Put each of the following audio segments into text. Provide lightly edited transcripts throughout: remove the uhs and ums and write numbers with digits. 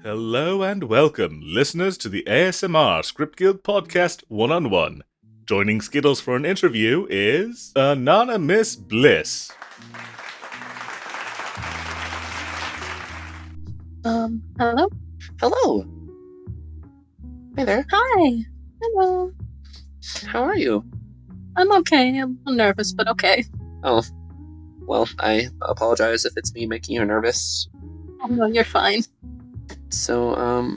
Hello and welcome, listeners, to the ASMR Script Guild Podcast One-on-One. Joining Skittles for an interview is Anonymous Bliss. Hello? Hello. Hey there. Hi. Hello. How are you? I'm okay. I'm a little nervous, but okay. Oh, well, I apologize if it's me making you nervous. Oh, no, you're fine. So,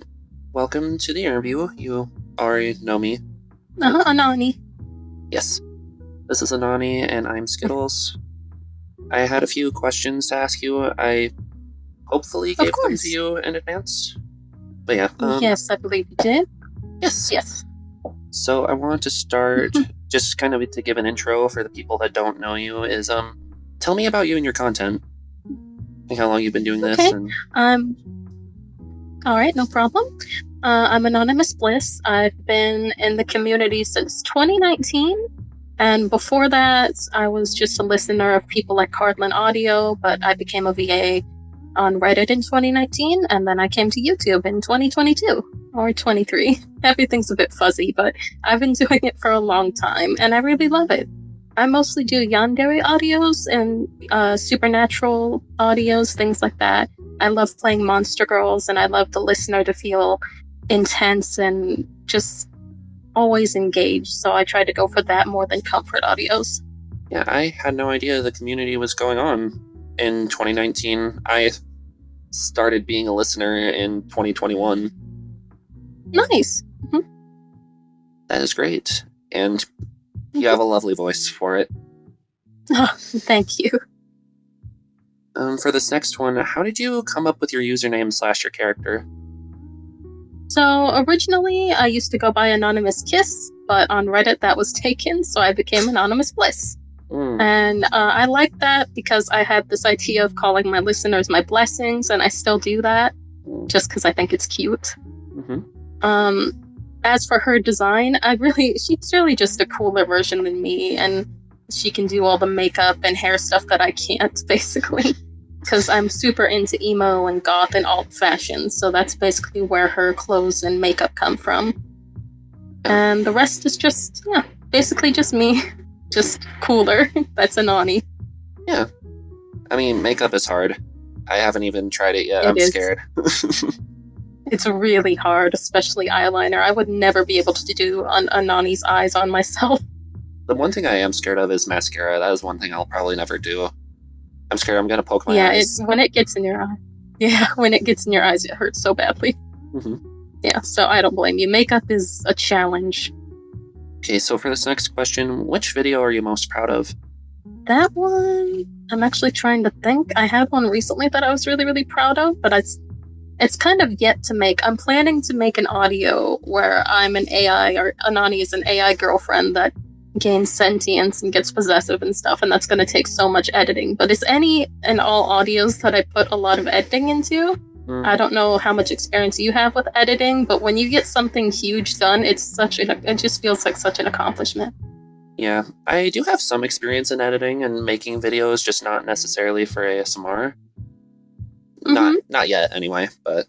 welcome to the interview. You already know me. Anani. Yes. This is Anani, and I'm Skittles. I had a few questions to ask you. I hopefully gave them to you in advance. But yeah. Yes, I believe you did. Yes. Yes. So I want to start, just kind of to give an intro for the people that don't know you, is, tell me about you and your content. Like how long you've been doing this. Okay. And... Alright, no problem. I'm Anonymous Bliss. I've been in the community since 2019. And before that, I was just a listener of people like Cardland Audio, but I became a VA on Reddit in 2019, and then I came to YouTube in 2022. Or 23. Everything's a bit fuzzy, but I've been doing it for a long time, and I really love it. I mostly do yandere audios and supernatural audios, things like that. I love playing Monster Girls, and I love the listener to feel intense and just always engaged, so I try to go for that more than comfort audios. Yeah, I had no idea the community was going on in 2019. I started being a listener in 2021. Nice. Mm-hmm. That is great. And you have a lovely voice for it. Oh, thank you. For this next one, how did you come up with your username / your character? So originally, I used to go by Anonymous Kiss, but on Reddit that was taken, so I became Anonymous Bliss. And I like that because I had this idea of calling my listeners my blessings, and I still do that, just because I think it's cute. Mm-hmm. As for her design, she's really just a cooler version than me, and she can do all the makeup and hair stuff that I can't, basically. Because I'm super into emo and goth and alt fashion, so that's basically where her clothes and makeup come from. And the rest is just, basically just me. Just cooler. That's Anani. Yeah. I mean, makeup is hard. I haven't even tried it yet. I'm scared. It's really hard, especially eyeliner. I would never be able to do Anani's eyes on myself. The one thing I am scared of is mascara. That is one thing I'll probably never do. I'm scared I'm going to poke my eyes. When it gets in your eye. Yeah, when it gets in your eyes, it hurts so badly. Mm-hmm. Yeah, so I don't blame you. Makeup is a challenge. Okay, so for this next question, which video are you most proud of? That one, I'm actually trying to think. I had one recently that I was really, really proud of, but it's kind of yet to make. I'm planning to make an audio where I'm an AI, or Anani is an AI girlfriend that gains sentience and gets possessive and stuff, and that's going to take so much editing. But it's any and all audios that I put a lot of editing into. I don't know how much experience you have with editing, but when you get something huge done, it just feels like such an accomplishment. Yeah, I do have some experience in editing and making videos, just not necessarily for ASMR. Mm-hmm. Not yet, anyway, but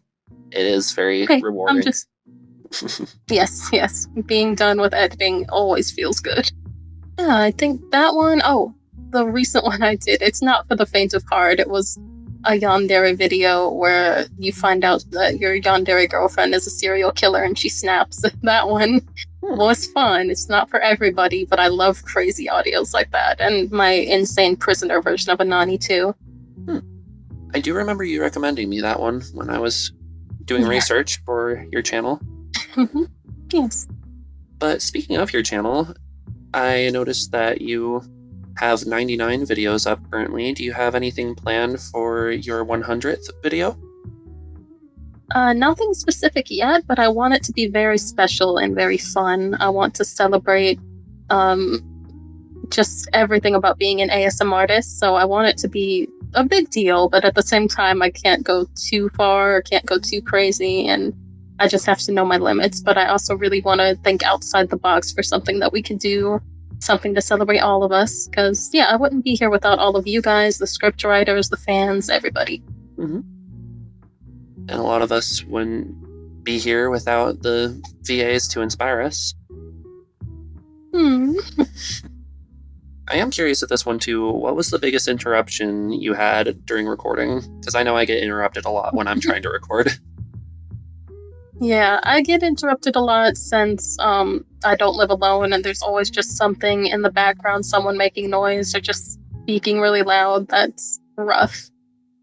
it is very rewarding. Yes. Being done with editing always feels good. Yeah, I think that one, the recent one I did, it's not for the faint of heart. It was a yandere video where you find out that your yandere girlfriend is a serial killer and she snaps. That one was fun. It's not for everybody, but I love crazy audios like that. And my insane prisoner version of Anani too. I do remember you recommending me that one when I was doing research for your channel. Yes. But speaking of your channel, I noticed that you have 99 videos up currently. Do you have anything planned for your 100th video? Nothing specific yet, but I want it to be very special and very fun. I want to celebrate just everything about being an ASMR artist, so I want it to be a big deal, but at the same time, I can't go too far, or can't go too crazy, and I just have to know my limits. But I also really want to think outside the box for something that we can do, something to celebrate all of us, because I wouldn't be here without all of you guys, the script writers, the fans, everybody. Mm-hmm. And a lot of us wouldn't be here without the VAs to inspire us. I am curious at this one too. What was the biggest interruption you had during recording? Because I know I get interrupted a lot when I'm trying to record. Yeah, I get interrupted a lot since I don't live alone, and there's always just something in the background, someone making noise or just speaking really loud. That's rough.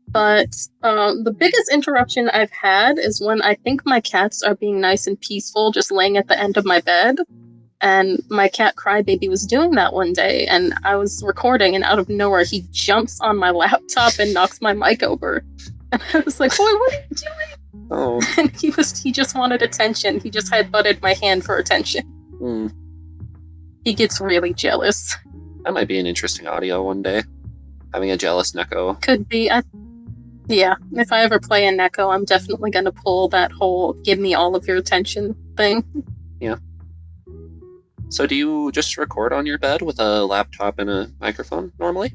But the biggest interruption I've had is when I think my cats are being nice and peaceful, just laying at the end of my bed. And my cat Crybaby was doing that one day, and I was recording, and out of nowhere, he jumps on my laptop and knocks my mic over. And I was like, "Boy, what are you doing?" Oh. And he just wanted attention. He just headbutted my hand for attention. He gets really jealous. That might be an interesting audio one day. Having a jealous Neko. Could be. Yeah, if I ever play a Neko, I'm definitely going to pull that whole "give me all of your attention" thing. Yeah. So do you just record on your bed with a laptop and a microphone normally?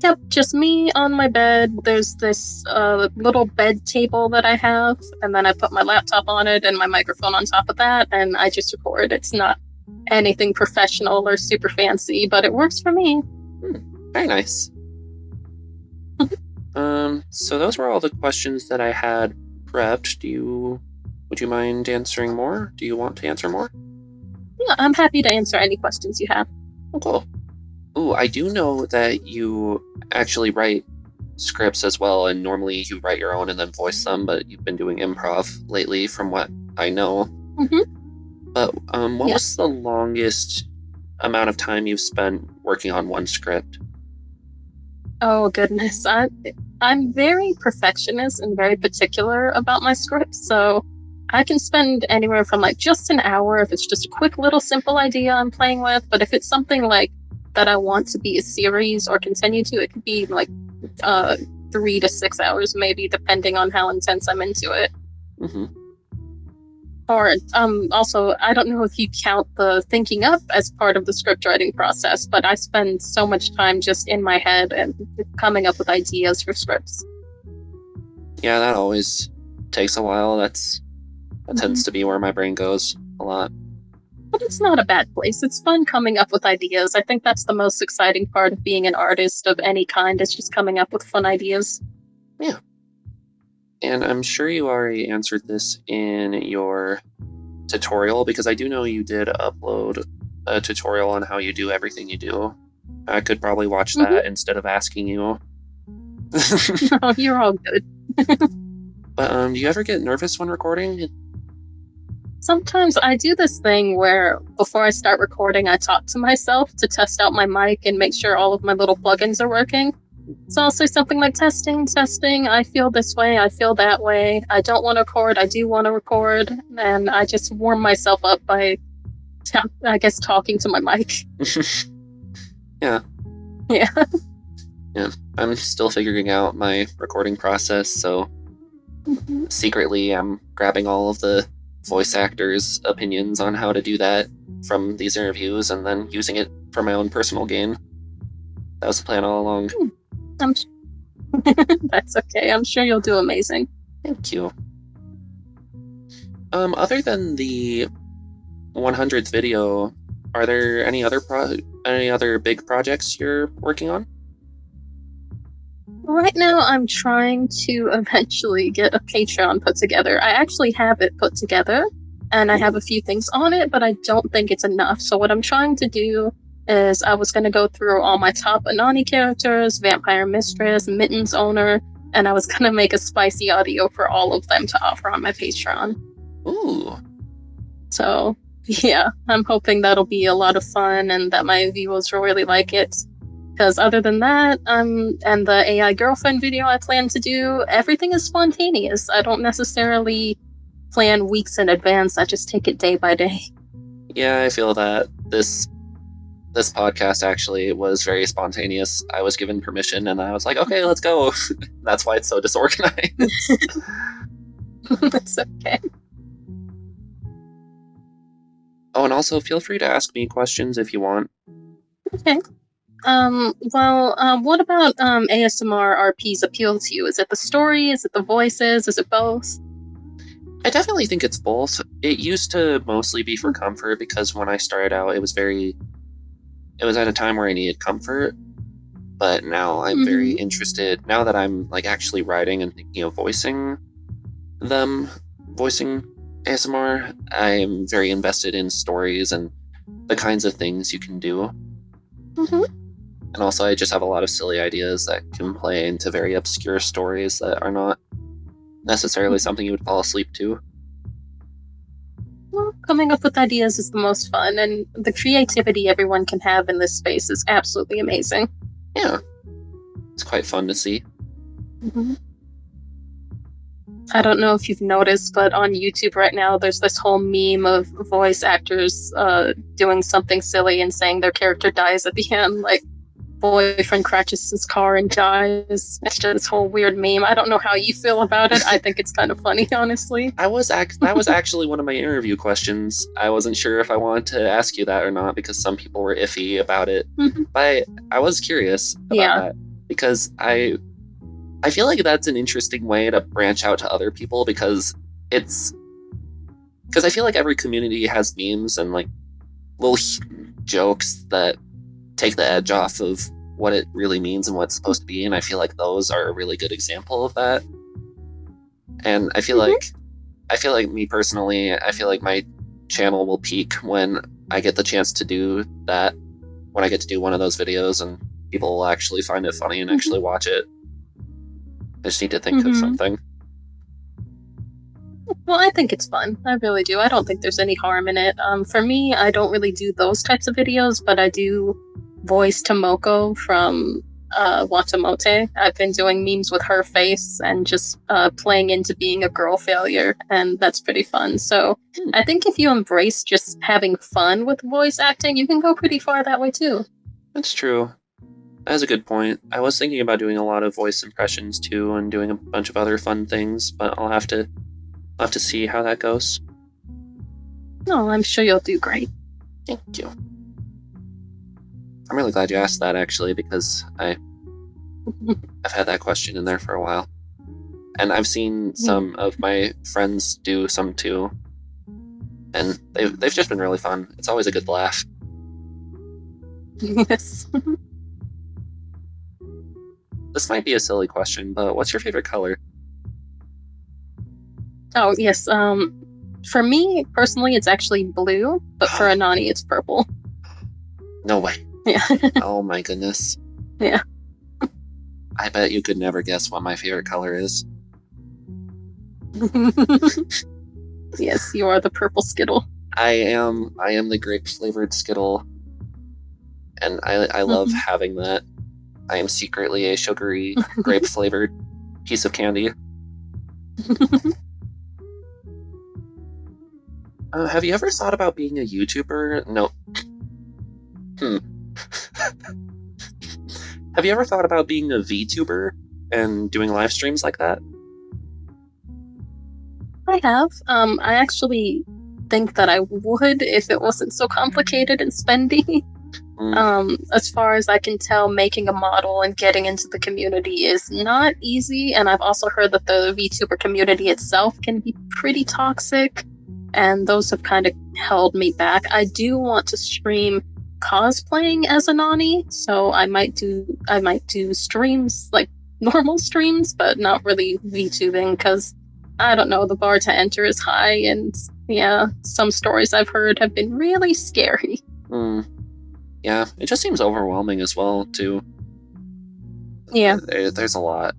Yep, just me on my bed. There's this little bed table that I have, and then I put my laptop on it and my microphone on top of that, and I just record. It's not anything professional or super fancy, but it works for me. Very nice. So those were all the questions that I had prepped. Would you mind answering more? Do you want to answer more? Yeah, I'm happy to answer any questions you have. Oh, cool. Ooh, I do know that you actually write scripts as well, and normally you write your own and then voice them, but you've been doing improv lately from what I know. But what was the longest amount of time you've spent working on one script? Oh, goodness. I'm very perfectionist and very particular about my scripts, so I can spend anywhere from just an hour if it's just a quick little simple idea I'm playing with, but if it's something that I want to be a series or continue to, it could be 3 to 6 hours maybe, depending on how intense I'm into it. Or also, I don't know if you count the thinking up as part of the script writing process, but I spend so much time just in my head and coming up with ideas for scripts. Yeah, that always takes a while. That tends to be where my brain goes a lot. But it's not a bad place. It's fun coming up with ideas. I think that's the most exciting part of being an artist of any kind, is just coming up with fun ideas. Yeah. And I'm sure you already answered this in your tutorial, because I do know you did upload a tutorial on how you do everything you do. I could probably watch that instead of asking you. No, you're all good. But do you ever get nervous when recording? Sometimes I do this thing where before I start recording, I talk to myself to test out my mic and make sure all of my little plugins are working. So I'll say something like, testing, I feel this way, I feel that way, I don't want to record, I do want to record, and I just warm myself up by, I guess, talking to my mic. Yeah. Yeah. Yeah, I'm still figuring out my recording process, so secretly I'm grabbing all of the voice actors' opinions on how to do that from these interviews and then using it for my own personal gain. That was the plan all along. That's okay. I'm sure you'll do amazing. Thank you. Other than the 100th video, are there any other big projects you're working on? Right now, I'm trying to eventually get a Patreon put together. I actually have it put together, and I have a few things on it, but I don't think it's enough. So what I'm trying to do is I was going to go through all my top Anani characters, Vampire Mistress, Mittens Owner, and I was going to make a spicy audio for all of them to offer on my Patreon. Ooh. So, yeah, I'm hoping that'll be a lot of fun and that my viewers will really like it. Because other than that, and the AI girlfriend video I plan to do, everything is spontaneous. I don't necessarily plan weeks in advance. I just take it day by day. Yeah, I feel that this podcast actually was very spontaneous. I was given permission and I was like, okay, let's go. That's why it's so disorganized. That's okay. Oh, and also feel free to ask me questions if you want. Okay. What about ASMR RPs appeal to you? Is it the story? Is it the voices? Is it both? I definitely think it's both. It used to mostly be for comfort because when I started out, it was at a time where I needed comfort. But now I'm very interested, now that I'm like actually writing and thinking of voicing ASMR, I'm very invested in stories and the kinds of things you can do. Mm-hmm. And also, I just have a lot of silly ideas that can play into very obscure stories that are not necessarily something you would fall asleep to. Well, coming up with ideas is the most fun, and the creativity everyone can have in this space is absolutely amazing. Yeah, it's quite fun to see. Mm-hmm. I don't know if you've noticed, but on YouTube right now, there's this whole meme of voice actors doing something silly and saying their character dies at the end, like boyfriend crashes his car and dies. It's just this whole weird meme. I don't know how you feel about it. I think it's kind of funny, honestly. That was actually one of my interview questions. I wasn't sure if I wanted to ask you that or not because some people were iffy about it. But I was curious about that because I feel like that's an interesting way to branch out to other people because I feel like every community has memes and like little jokes that take the edge off of what it really means and what it's supposed to be, and I feel like those are a really good example of that. And I feel like me personally, I feel like my channel will peak when I get the chance to do that, when I get to do one of those videos and people will actually find it funny and actually watch it. I just need to think of something. Well, I think it's fun. I really do. I don't think there's any harm in it. For me, I don't really do those types of videos, but I do voice Tomoko from Watamote. I've been doing memes with her face and just playing into being a girl failure, and that's pretty fun. So I think if you embrace just having fun with voice acting, you can go pretty far that way too. That's true. That's a good point. I was thinking about doing a lot of voice impressions too and doing a bunch of other fun things, but I'll have to see how that goes. Oh, I'm sure you'll do great. Thank you. I'm really glad you asked that, actually, because I've had that question in there for a while. And I've seen some of my friends do some too. And they've just been really fun. It's always a good laugh. Yes. This might be a silly question, but what's your favorite color? Oh, yes. For me, personally, it's actually blue, but for Anani, it's purple. No way. Yeah. Oh my goodness. Yeah. I bet you could never guess what my favorite color is. Yes, you are the purple Skittle. I am the grape flavored Skittle. And I love having that. I am secretly a sugary grape flavored piece of candy. Have you ever thought about being a YouTuber? No. Have you ever thought about being a VTuber and doing live streams like that? I have. I actually think that I would if it wasn't so complicated and spendy. As far as I can tell, making a model and getting into the community is not easy, and I've also heard that the VTuber community itself can be pretty toxic, and those have kind of held me back. I do want to stream cosplaying as Anani, so I might do streams, like normal streams, but not really VTubing, because I don't know, the bar to enter is high, and yeah, some stories I've heard have been really scary. Yeah, it just seems overwhelming as well, too. Yeah. There's a lot.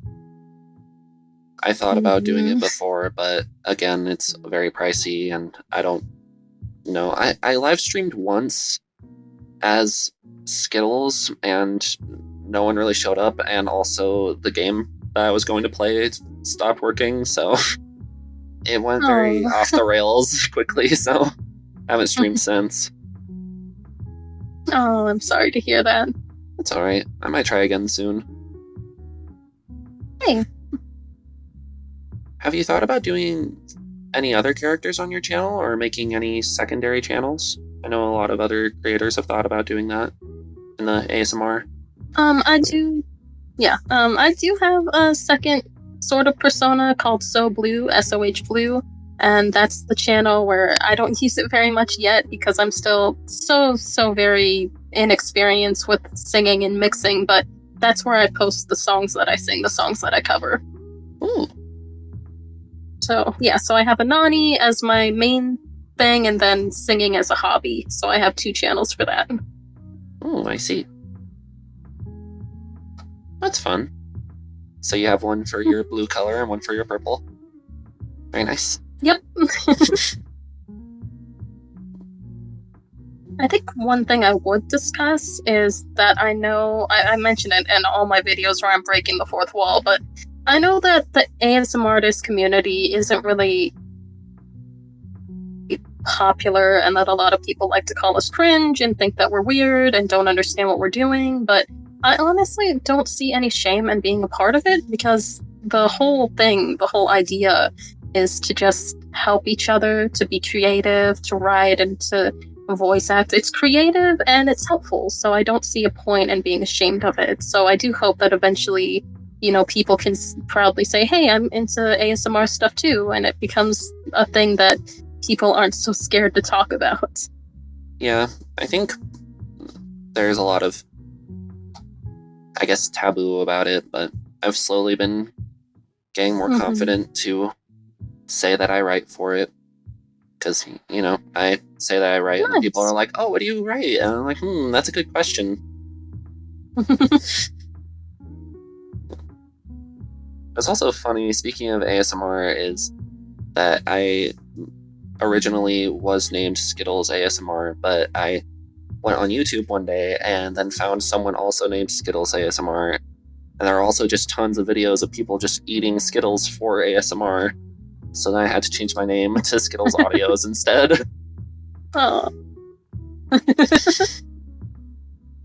I thought about doing it before, but again, it's very pricey, and I don't know. I live streamed once as Skittles, and no one really showed up, and also the game that I was going to play stopped working, so it went very off the rails quickly, so I haven't streamed since. Oh, I'm sorry to hear that. It's alright. I might try again soon. Hey. Have you thought about doing any other characters on your channel or making any secondary channels? I know a lot of other creators have thought about doing that. in the ASMR? I do. Yeah. I do have a second sort of persona called So Blue, SOH Blue, and that's the channel where I don't use it very much yet because I'm still so very inexperienced with singing and mixing. But that's where I post the songs that I sing, the songs that I cover. Ooh. So yeah, so I have Anani as my main thing, and then singing as a hobby. So I have 2 channels for that. Oh, I see. That's fun. So you have one for your blue color and one for your purple. Very nice. Yep. I think one thing I would discuss is that I know I mentioned it in all my videos where I'm breaking the fourth wall, but I know that the ASMR artist community isn't really popular, and that a lot of people like to call us cringe and think that we're weird and don't understand what we're doing, but I honestly don't see any shame in being a part of it, because the whole thing, the whole idea is to just help each other, to be creative, to write, and to voice act. It's creative and it's helpful, so I don't see a point in being ashamed of it. So I do hope that eventually, people can proudly say, hey, I'm into ASMR stuff too, and it becomes a thing that people aren't so scared to talk about. Yeah, I think there's a lot of, I guess, taboo about it, but I've slowly been getting more confident to say that I write for it. Because, I say that I write, and people are like, oh, what do you write? And I'm like, that's a good question. It's also funny, speaking of ASMR, is that I originally was named Skittles ASMR, but I went on YouTube one day and then found someone also named Skittles ASMR. And there are also just tons of videos of people just eating Skittles for ASMR. So then I had to change my name to Skittles Audios instead. Oh.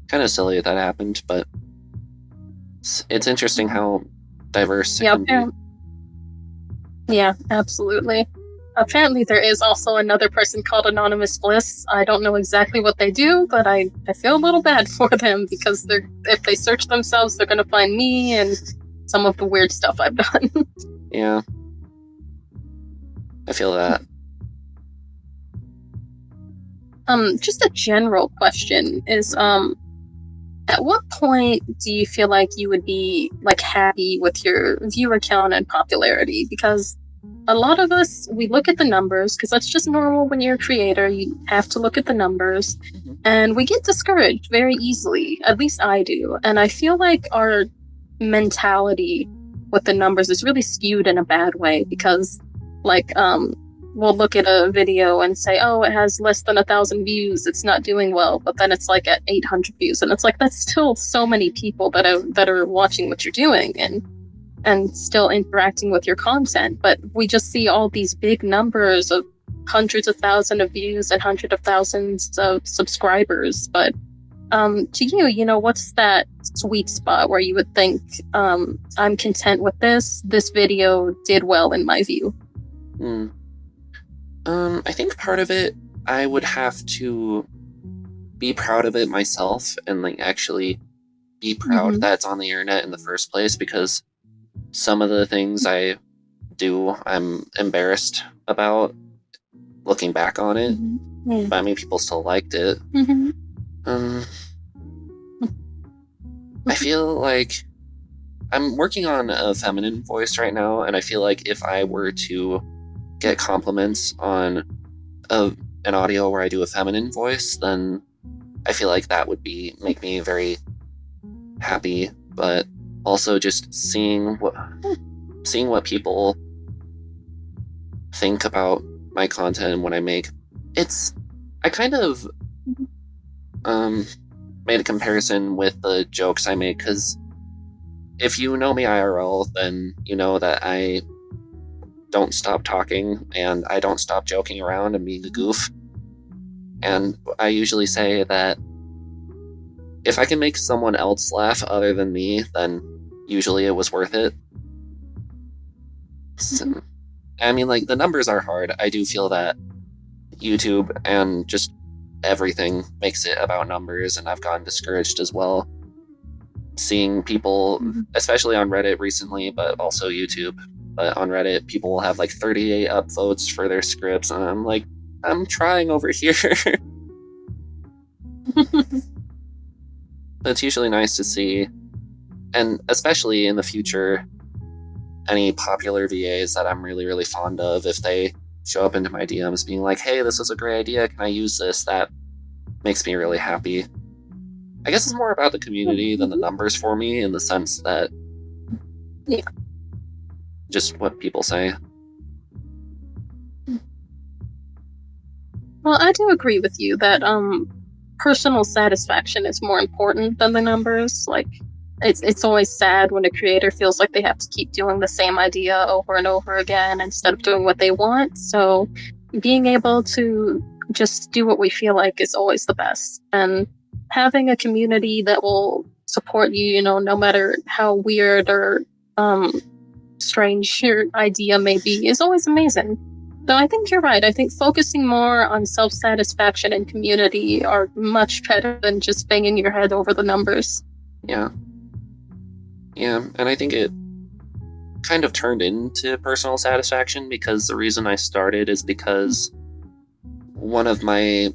Kind of silly that happened, but it's interesting how diverse it can be. Yeah, absolutely. Apparently there is also another person called Anonymous Bliss. I don't know exactly what they do, but I feel a little bad for them, because if they search themselves, they're going to find me and some of the weird stuff I've done. Yeah. I feel that. Just a general question is, at what point do you feel like you would be happy with your viewer count and popularity? Because a lot of us, we look at the numbers, because that's just normal when you're a creator. You have to look at the numbers, and we get discouraged very easily. At least I do. And I feel like our mentality with the numbers is really skewed in a bad way, because we'll look at a video and say, oh, it has less than 1,000 views, it's not doing well, but then it's at 800 views, and it's that's still so many people that are watching what you're doing and still interacting with your content. But we just see all these big numbers of hundreds of thousands of views and hundreds of thousands of subscribers. But to you, what's that sweet spot where you would think, I'm content with this video did well in my view? I think part of it, I would have to be proud of it myself and actually be proud that it's on the internet in the first place, because some of the things I do, I'm embarrassed about looking back on it. But I mean, people still liked it. I feel like I'm working on a feminine voice right now, and I feel like if I were to get compliments on an audio where I do a feminine voice, then I feel like that would make me very happy. But also just seeing what people think about my content and what I make. I kind of made a comparison with the jokes I make, because if you know me IRL, then you know that I don't stop talking and I don't stop joking around and being a goof. And I usually say that if I can make someone else laugh other than me, then usually it was worth it. So, I mean, the numbers are hard. I do feel that YouTube and just everything makes it about numbers, and I've gotten discouraged as well. Seeing people, especially on Reddit recently, but also YouTube, but on Reddit, people will have like 38 upvotes for their scripts, and I'm like, I'm trying over here. It's usually nice to see, and especially in the future, any popular VAs that I'm really, really fond of, if they show up into my DMs being like, hey, this is a great idea, can I use this? That makes me really happy. I guess it's more about the community than the numbers for me, in the sense that just what people say. Well, I do agree with you that personal satisfaction is more important than the numbers. Like, it's always sad when a creator feels like they have to keep doing the same idea over and over again instead of doing what they want. So being able to just do what we feel like is always the best. And having a community that will support you, you know, no matter how weird or strange your idea may be, is always amazing. So I think you're right. I think focusing more on self-satisfaction and community are much better than just banging your head over the numbers. Yeah, and I think it kind of turned into personal satisfaction, because the reason I started is because one of my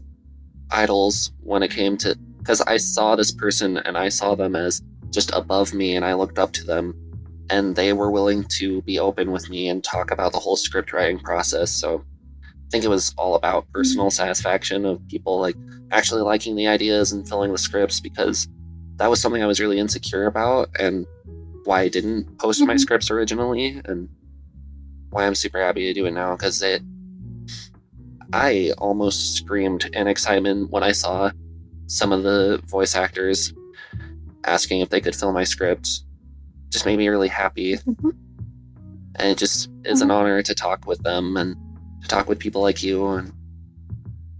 idols, when it came to, because I saw this person and I saw them as just above me, and I looked up to them, and they were willing to be open with me and talk about the whole script writing process. So I think it was all about personal satisfaction of people like actually liking the ideas and filling the scripts, because that was something I was really insecure about, and why I didn't post my scripts originally, and why I'm super happy to do it now, because I almost screamed in excitement when I saw some of the voice actors asking if they could fill my script. Just made me really happy. And it just is an honor to talk with them and to talk with people like you, and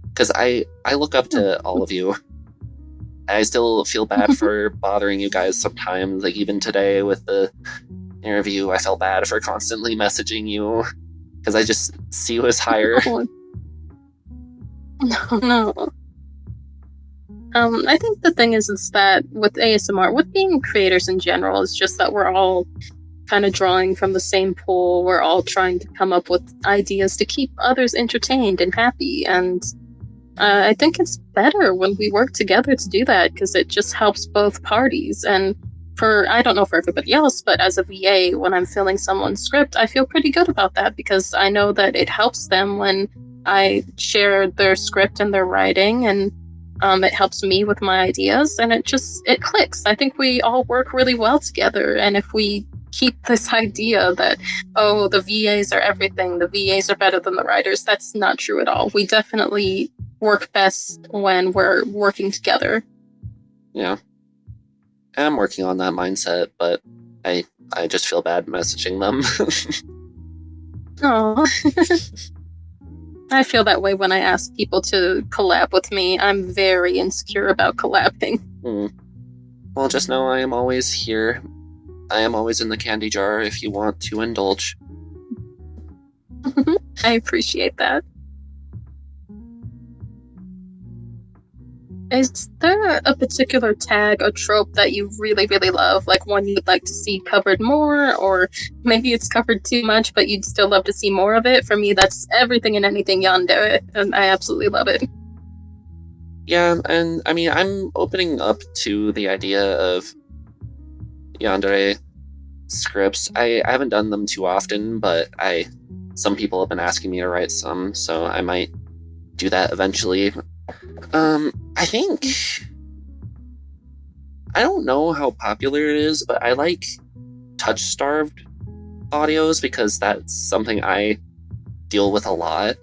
because I look up to all of you. I still feel bad for bothering you guys sometimes. Like, even today with the interview, I felt bad for constantly messaging you, because I just see you as higher. No. I think the thing is that with ASMR, with being creators in general, it's just that we're all kind of drawing from the same pool. We're all trying to come up with ideas to keep others entertained and happy. And I think it's better when we work together to do that, because it just helps both parties. And I don't know for everybody else, but as a VA, when I'm filling someone's script, I feel pretty good about that, because I know that it helps them when I share their script and their writing, and it helps me with my ideas, and it clicks. I think we all work really well together, and if we keep this idea that, oh, the VAs are everything, the VAs are better than the writers, that's not true at all. We definitely work best when we're working together. Yeah. I'm working on that mindset, but I just feel bad messaging them. Oh. I feel that way when I ask people to collab with me. I'm very insecure about collabing. Well, just know I am always here. I am always in the candy jar if you want to indulge. I appreciate that. Is there a particular tag or trope that you really, really love? Like one you'd like to see covered more, or maybe it's covered too much, but you'd still love to see more of it? For me, that's everything and anything yandere, and I absolutely love it. Yeah, and I mean, I'm opening up to the idea of yandere scripts. I haven't done them too often, but some people have been asking me to write some, so I might do that eventually. I think, I don't know how popular it is, but I like touch-starved audios, because that's something I deal with a lot.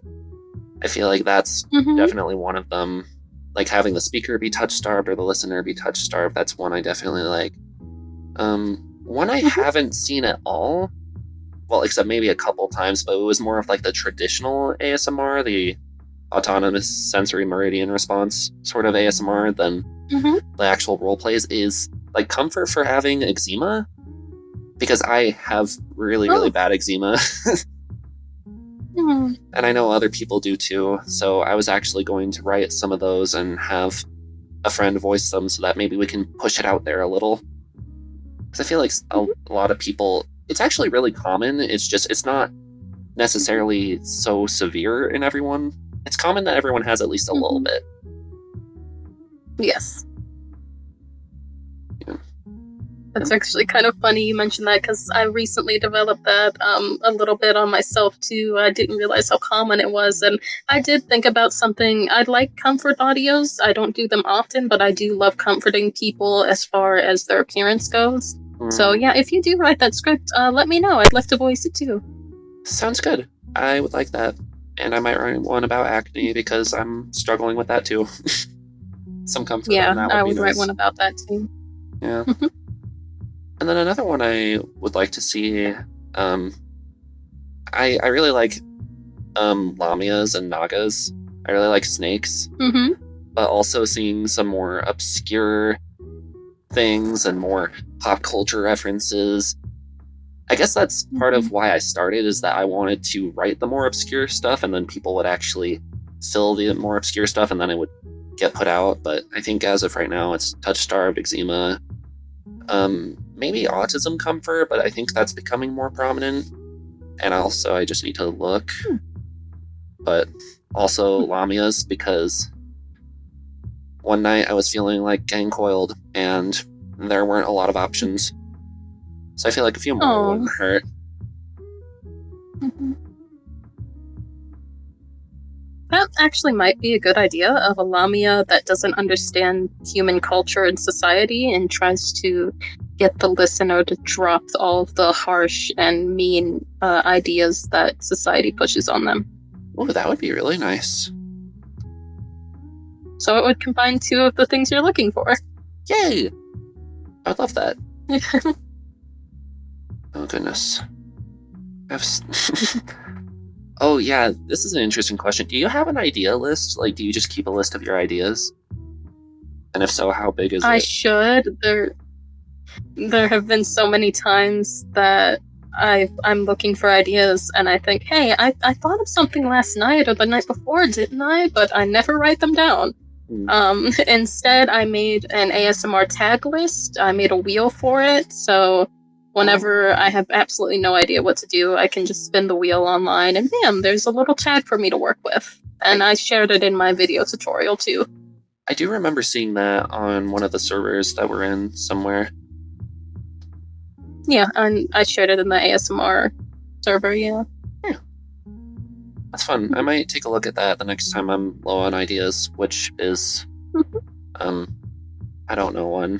I feel like that's definitely one of them. Like, having the speaker be touch-starved or the listener be touch-starved, that's one I definitely like. One I haven't seen at all, well, except maybe a couple times, but it was more of like the traditional ASMR, the autonomous sensory meridian response sort of ASMR than the actual role plays, is like comfort for having eczema, because I have really bad eczema. And I know other people do too. So I was actually going to write some of those and have a friend voice them so that maybe we can push it out there a little. Because I feel like a lot of people, it's actually really common. It's just, it's not necessarily so severe in everyone. It's common that everyone has at least a little bit. Yes. Yeah. That's actually kind of funny you mentioned that, because I recently developed that a little bit on myself too. I didn't realize how common it was, and I did think about something. I like comfort audios. I don't do them often, but I do love comforting people as far as their appearance goes. So yeah, if you do write that script, let me know. I'd love to voice it too. Sounds good. I would like that. And I might write one about acne because I'm struggling with that too. Some comfort on that would I be would nice. write one about that too. Yeah. And then another one I would like to see, I really like lamias and nagas. I really like snakes. But also seeing some more obscure things and more pop culture references. I guess that's part of why I started, is that I wanted to write the more obscure stuff and then people would actually fill the more obscure stuff and then it would get put out. But I think as of right now, it's touch-starved eczema. Maybe autism comfort, but I think that's becoming more prominent. And also, I just need to look. But also lamias, because one night I was feeling like getting coiled and there weren't a lot of options. So I feel like a few more wouldn't hurt. That actually might be a good idea, of a lamia that doesn't understand human culture and society and tries to get the listener to drop all of the harsh and mean ideas that society pushes on them. Oh, that would be really nice. So it would combine two of the things you're looking for. Yay! I'd love that. Oh, goodness. Oh, yeah, this is an interesting question. Do you have an idea list? Like, do you just keep a list of your ideas? And if so, how big is I it? should. There have been so many times that I'm looking for ideas and I think, hey, I thought of something last night or the night before, didn't I? But I never write them down. Instead, I made an ASMR tag list. I made a wheel for it, so whenever I have absolutely no idea what to do, I can just spin the wheel online and bam, there's a little tag for me to work with. And I shared it in my video tutorial too. I do remember seeing that on one of the servers that we're in somewhere. Yeah, and I shared it in the ASMR server, yeah. That's fun. I might take a look at that the next time I'm low on ideas, which is, I don't know one.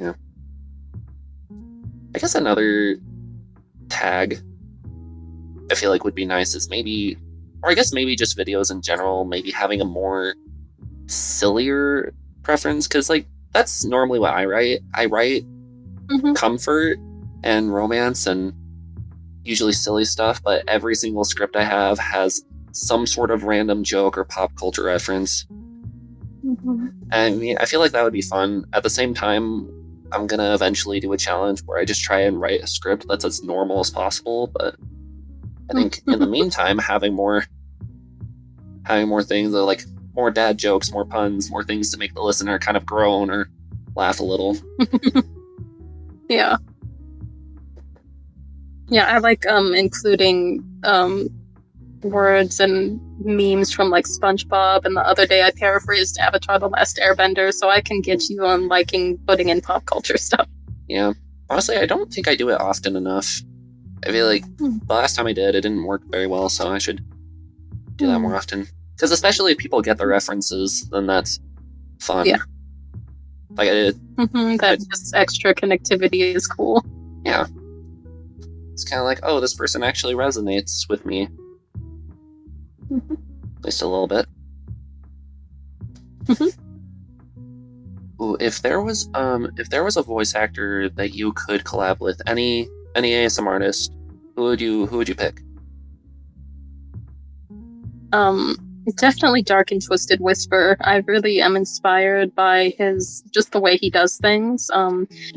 Yeah. I guess another tag I feel like would be nice is maybe, or I guess maybe just videos in general, maybe having a more sillier preference, because like that's normally what I write. I write comfort and romance and usually silly stuff, but every single script I have has some sort of random joke or pop culture reference. I mean, I feel like that would be fun. At the same time, I'm gonna eventually do a challenge where I just try and write a script that's as normal as possible, but I think in the meantime, having more things, like more dad jokes, more puns, more things to make the listener kind of groan or laugh a little. Yeah. Yeah, I like including words and memes from like SpongeBob, and the other day I paraphrased Avatar: The Last Airbender, so I can get you on liking putting in pop culture stuff. Yeah. Honestly, I don't think I do it often enough. I feel like the last time I did, it didn't work very well, so I should do that more often. Because especially if people get the references, then that's fun. Yeah. Like I did. That just extra connectivity is cool. Yeah. It's kind of like, oh, this person actually resonates with me. At least a little bit. Ooh, if there was a voice actor that you could collab with, any ASM artist, who would you pick? Definitely Dark and Twisted Whisper. I really am inspired by just the way he does things.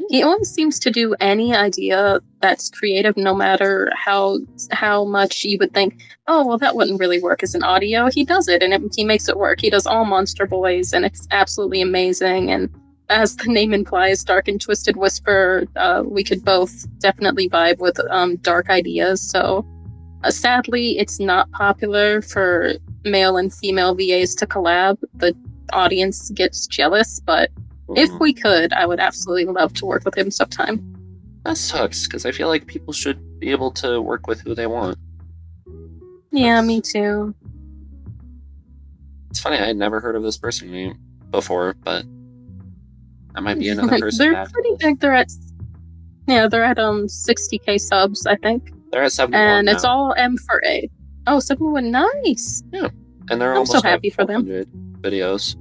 He always seems to do any idea that's creative, no matter how much you would think, oh well, that wouldn't really work as an audio. He does it, and he makes it work. He does all Monster Boys, and it's absolutely amazing. And as the name implies, Dark and Twisted Whisper, we could both definitely vibe with dark ideas. So sadly, it's not popular for male and female VAs to collab. The audience gets jealous, but if we could, I would absolutely love to work with him sometime. That sucks, because I feel like people should be able to work with who they want. Yeah, me too. It's funny, I had never heard of this person before, but that might be another person. They're pretty big. They're at 60k subs, I think. They're at 71 and now. It's all M for A. Oh, 71, nice. Yeah, and they're I'm almost so happy for them. Videos.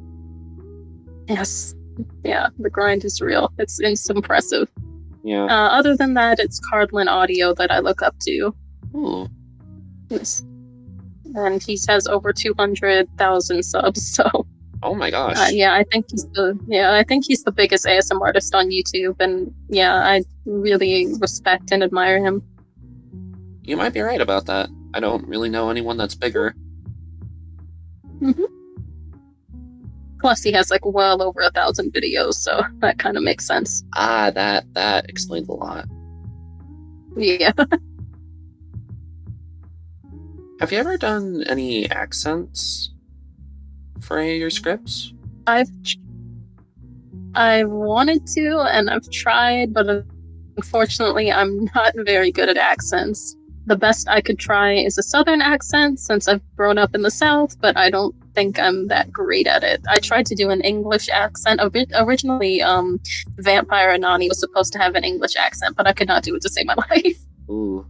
Yes, yeah, the grind is real. It's impressive. Yeah. Other than that, it's Cardlin Audio that I look up to. Ooh. Yes, and he has over 200,000 subs. So. Oh my gosh. I think he's the biggest ASM artist on YouTube, and yeah, I really respect and admire him. You might be right about that. I don't really know anyone that's bigger. Mm-hmm. Plus, he has like well over 1,000 videos, so that kind of makes sense. Ah, that explains a lot. Yeah. Have you ever done any accents for any of your scripts? I've wanted to, and I've tried, but unfortunately, I'm not very good at accents. The best I could try is a Southern accent, since I've grown up in the South, but I don't think I'm that great at it. I tried to do an English accent. Originally, Vampire Anani was supposed to have an English accent, but I could not do it to save my life. Ooh.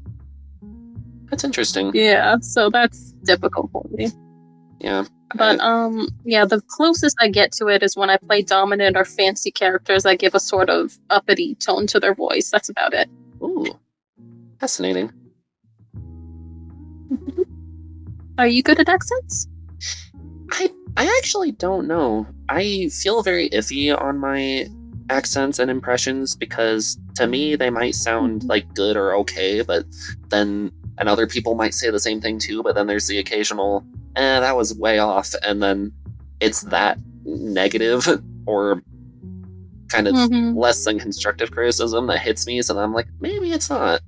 That's interesting. Yeah, so that's difficult for me. Yeah. But the closest I get to it is when I play dominant or fancy characters. I give a sort of uppity tone to their voice. That's about it. Ooh. Fascinating. Are you good at accents? I actually don't know. I feel very iffy on my accents and impressions because to me they might sound like good or okay, and other people might say the same thing too, but then there's the occasional, that was way off, and then it's that negative or kind of less than constructive criticism that hits me, so I'm like, maybe it's not.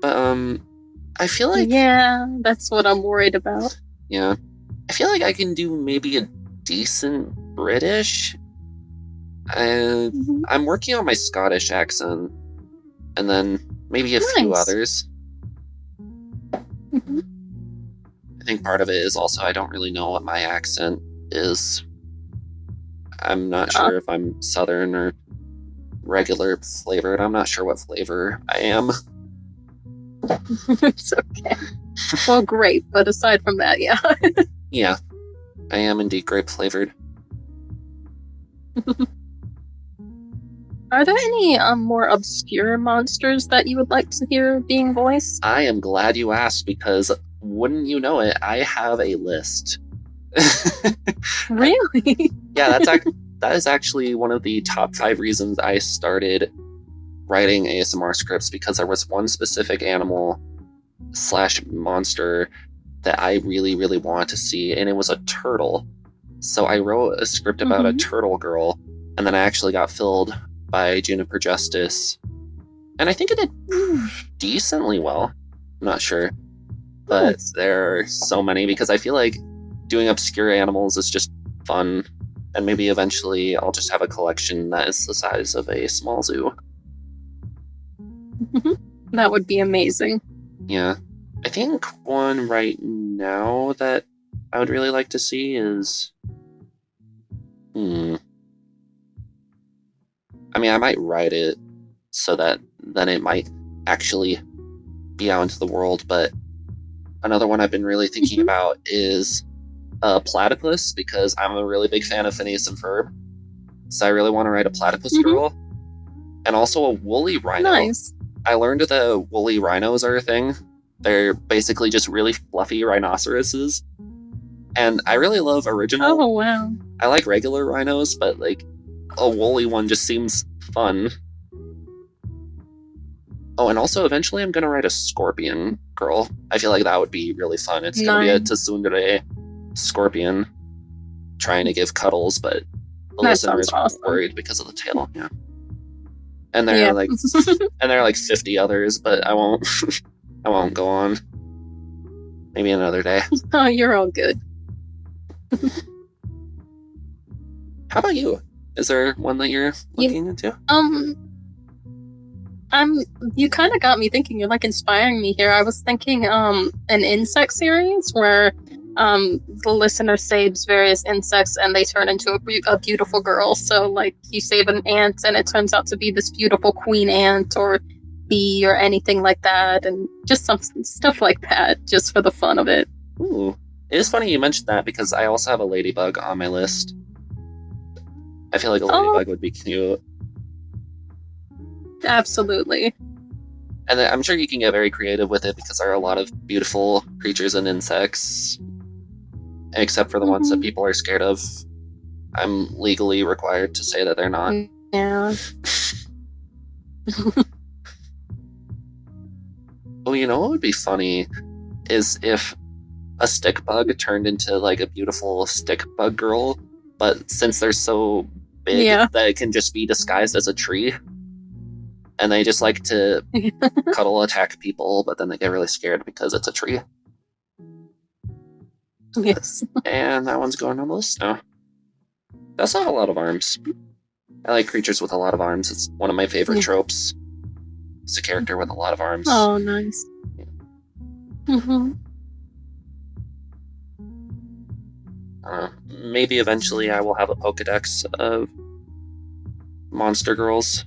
But I feel like... Yeah, that's what I'm worried about. Yeah. I feel like I can do maybe a decent British. I'm working on my Scottish accent, and then maybe a few others. I think part of it is also I don't really know what my accent is. I'm not sure if I'm Southern or regular flavored. I'm not sure what flavor I am. It's okay. Well, grape, but aside from that, yeah. Yeah, I am indeed grape flavored. Are there any more obscure monsters that you would like to hear being voiced? I am glad you asked, because wouldn't you know it, I have a list. Really? Yeah, that is actually one of the top 5 reasons I started writing ASMR scripts, because there was one specific animal / monster that I really, really wanted to see, and it was a turtle. So I wrote a script about a turtle girl, and then I actually got filled by Juniper Justice. And I think it did decently well. I'm not sure. But there are so many, because I feel like doing obscure animals is just fun. And maybe eventually I'll just have a collection that is the size of a small zoo. That would be amazing. Yeah. I think one right now that I would really like to see is... I mean, I might write it so that then it might actually be out into the world, but another one I've been really thinking about is Platypus, because I'm a really big fan of Phineas and Ferb. So I really want to write a platypus girl. And also a woolly rhino. Nice. I learned that woolly rhinos are a thing. They're basically just really fluffy rhinoceroses. And I really love original. Oh, wow. I like regular rhinos, but like a woolly one just seems fun. Oh, and also eventually I'm gonna write a scorpion girl. I feel like that would be really fun. It's gonna be a Nice. tsundere scorpion trying to give cuddles, but the That listener sounds is awesome. worried because of the tail. Yeah. And there Yeah. are like 50 others, but I won't I won't go on. Maybe another day. Oh, you're all good. How about you? Is there one that you're looking into? You kind of got me thinking. You're like inspiring me here. I was thinking an insect series where the listener saves various insects and they turn into a beautiful girl. So like you save an ant and it turns out to be this beautiful queen ant or bee or anything like that, and just some stuff like that, just for the fun of it. Ooh. It is funny you mentioned that because I also have a ladybug on my list. I feel like a ladybug would be cute. Absolutely. And I'm sure you can get very creative with it because there are a lot of beautiful creatures and insects. Except for the ones that people are scared of. I'm legally required to say that they're not. Yeah. Oh, you know what would be funny is if a stick bug turned into like a beautiful stick bug girl, but since they're so big that it can just be disguised as a tree. And they just like to cuddle attack people, but then they get really scared because it's a tree. Yes. And that one's going on the list now. That's not a lot of arms. I like creatures with a lot of arms. It's one of my favorite tropes. It's a character with a lot of arms. Oh, nice. Mm-hmm. Maybe eventually I will have a Pokedex of monster girls.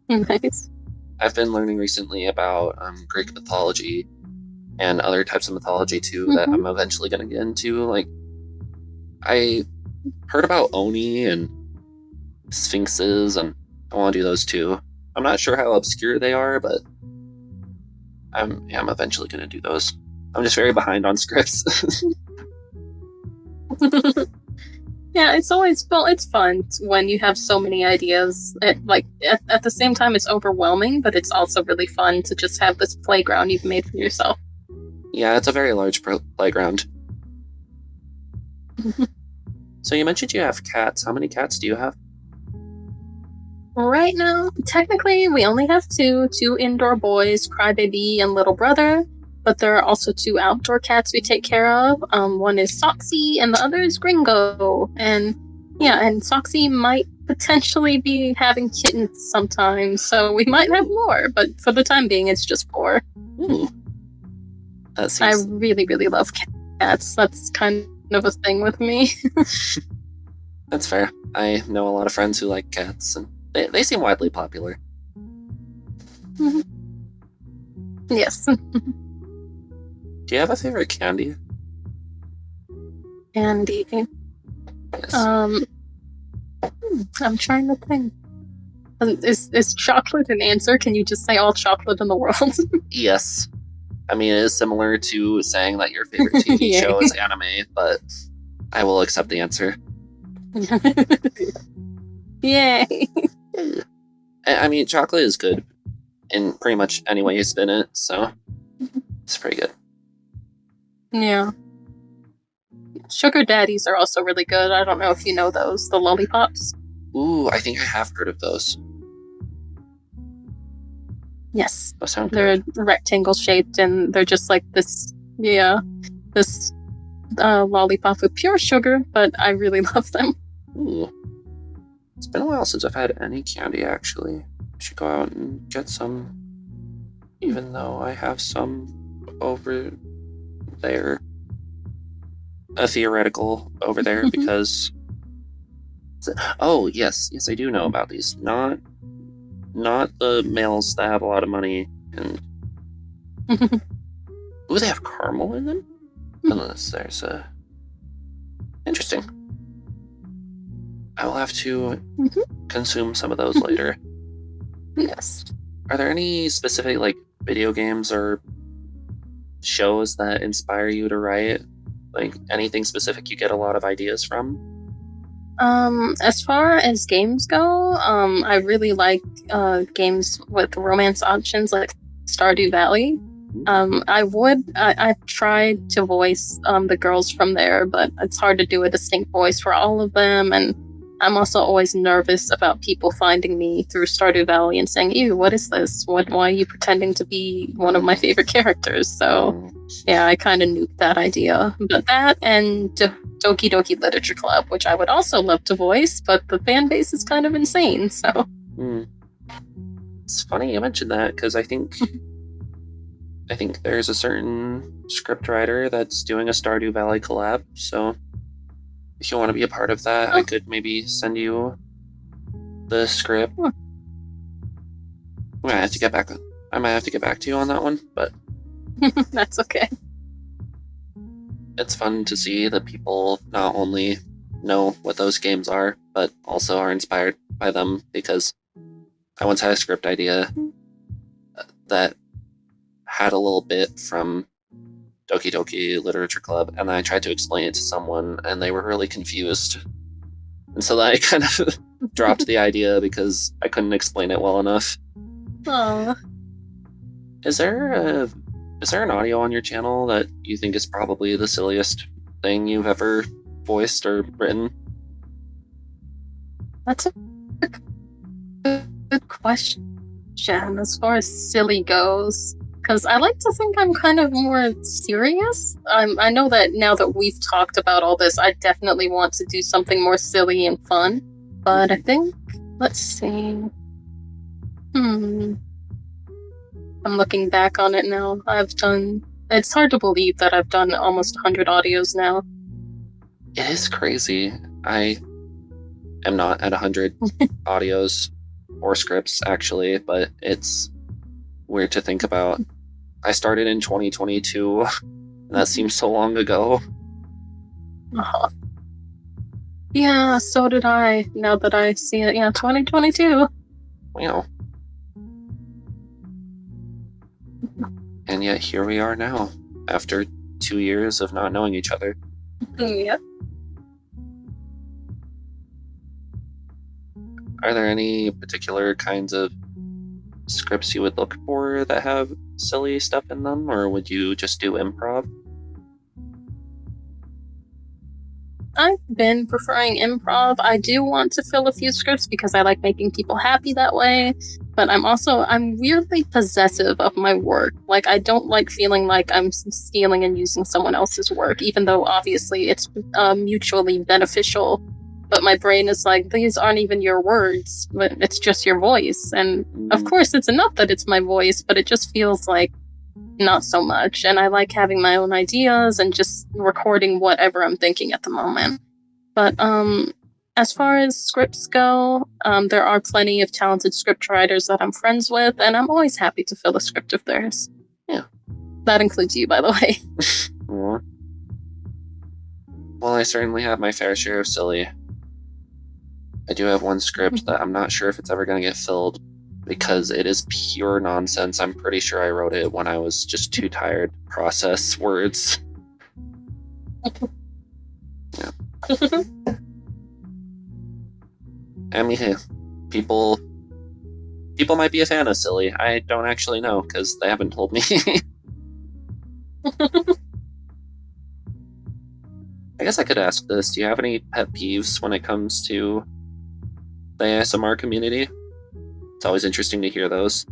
Nice. I've been learning recently about Greek mythology and other types of mythology too that I'm eventually going to get into. Like, I heard about Oni and Sphinxes, and I want to do those too. I'm not sure how obscure they are, but I'm eventually going to do those. I'm just very behind on scripts. Yeah, it's always, well, it's fun when you have so many ideas. At the same time, it's overwhelming, but it's also really fun to just have this playground you've made for yourself. Yeah, it's a very large playground. So you mentioned you have cats. How many cats do you have? Right now, technically, we only have two indoor boys, Crybaby and Little Brother. But there are also 2 outdoor cats we take care of. One is Soxy and the other is Gringo. And Soxy might potentially be having kittens sometime, so we might have more. But for the time being, it's just 4. Ooh. That I seems... really, really love cats. That's kind of a thing with me. That's fair. I know a lot of friends who like cats, and they seem widely popular. Yes. Do you have a favorite candy? Candy. Yes. I'm trying to think. Is chocolate an answer? Can you just say all chocolate in the world? Yes. I mean, it is similar to saying that your favorite TV show is anime, but I will accept the answer. Yay. I mean, chocolate is good in pretty much any way you spin it, so it's pretty good. Yeah. Sugar daddies are also really good. I don't know if you know those, the lollipops. Ooh, I think I have heard of those. Yes. Those sound They're good. rectangle shaped and they're just like this, lollipop with pure sugar, but I really love them. Ooh. It's been a while since I've had any candy, actually. I should go out and get some, even though I have some over there. A theoretical over there, because... Oh, yes, I do know about these. Not the males that have a lot of money, and... Ooh, they have caramel in them? Unless there's a... Interesting. I will have to consume some of those later. Yes. Are there any specific, video games or shows that inspire you to write? Like anything specific you get a lot of ideas from? As far as games go, I really like games with romance options like Stardew Valley. I've tried to voice the girls from there, but it's hard to do a distinct voice for all of them, and I'm also always nervous about people finding me through Stardew Valley and saying, "Ew, what is this? Why are you pretending to be one of my favorite characters?" So, yeah, I kind of nuked that idea. But that and Doki Doki Literature Club, which I would also love to voice, but the fan base is kind of insane, so... It's funny you mentioned that, because I think there's a certain scriptwriter that's doing a Stardew Valley collab, so if you want to be a part of that, I could maybe send you the script. I might have to get back to you on that one, but that's okay. It's fun to see that people not only know what those games are, but also are inspired by them, because I once had a script idea that had a little bit from Doki Doki Literature Club, and I tried to explain it to someone, and they were really confused. And so I kind of dropped the idea because I couldn't explain it well enough. Aww. Is there an audio on your channel that you think is probably the silliest thing you've ever voiced or written? That's a good question as far as silly goes. Because I like to think I'm kind of more serious. I know that now that we've talked about all this, I definitely want to do something more silly and fun. But I think, let's see. I'm looking back on it now. It's hard to believe that I've done almost 100 audios now. It is crazy. I am not at 100 audios or scripts, actually, but it's weird to think about. I started in 2022, and that seems so long ago. Yeah, so did I, now that I see it. Yeah, 2022. Wow. And yet here we are now, after 2 years of not knowing each other. Yep. Are there any particular kinds of scripts you would look for that have silly stuff in them, or would you just do improv? I've been preferring improv. I do want to fill a few scripts because I like making people happy that way, but I'm weirdly possessive of my work. Like, I don't like feeling like I'm stealing and using someone else's work, even though obviously it's mutually beneficial. But my brain is like, these aren't even your words, but it's just your voice. And of course it's enough that it's my voice, but it just feels like not so much. And I like having my own ideas and just recording whatever I'm thinking at the moment. But as far as scripts go, there are plenty of talented script writers that I'm friends with, and I'm always happy to fill a script of theirs. Yeah. That includes you, by the way. Well, I certainly have my fair share of silly. I do have one script that I'm not sure if it's ever going to get filled because it is pure nonsense. I'm pretty sure I wrote it when I was just too tired to process words. Yeah. I mean, hey, people might be a fan of silly. I don't actually know because they haven't told me. I guess I could ask this. Do you have any pet peeves when it comes to the ASMR community? It's always interesting to hear those.